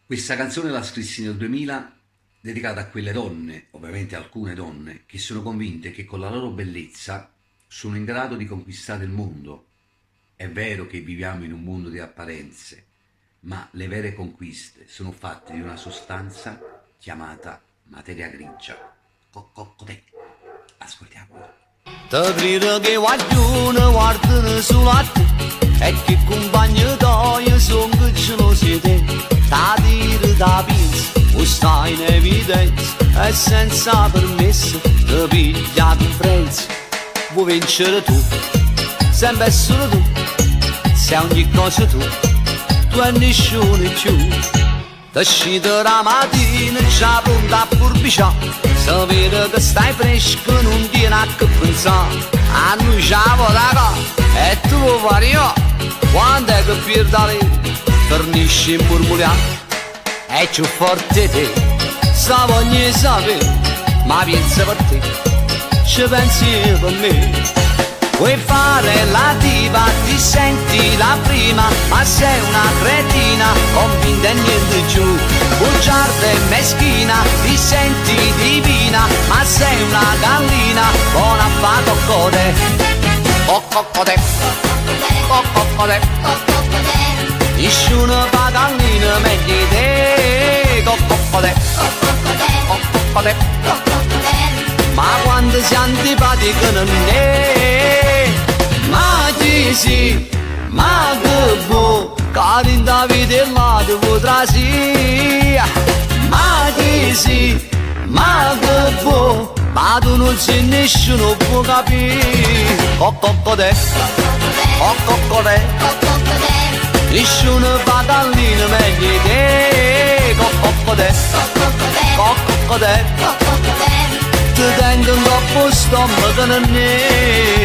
Questa canzone la scrissi nel 2000 dedicata a quelle donne, ovviamente alcune donne, che sono convinte che con la loro bellezza sono in grado di conquistare il mondo. È vero che viviamo in un mondo di apparenze, ma le vere conquiste sono fatte di una sostanza chiamata materia grigia. Codè. Ascoltiamolo. Te credo che guaglione guardano solo a te e che compagni tuoi sono che ce lo siete. Da dire da pensa, o stai in evidenza e senza permesso ti piglia di prezzo. Vuoi vincere tu, sempre e solo tu, sei ogni cosa tu e nessuno più. Ti scende la mattina già pronta a furbiciare, se vede che stai fresco non tiene a che pensare. A noi c'è la vota e tu vuoi fare io, quando è che perdi lì, tornisci in murmurare. È più forte te, sta voglio sapere, ma pensa per te, ci pensi per me. Vuoi fare la diva, ti senti la prima, ma sei una cretina, convinta e niente più. Bugiarda e meschina, ti senti divina, ma sei una gallina, con affatto code. Cococode, cococode, nessuno fa gallina meglio di te. Cococode, cococode, ma quando sei antipatico non è. Ma chi sì, ma che buono, che in da vita e là ti potrà sì. Ma chi sì, ma che buono, ma tu non sei nessuno può capire. Coccodè, coccodè, nessuno fa gallina meglio di te. Coccodè, coccodè, ti tengo troppo stomaco non è.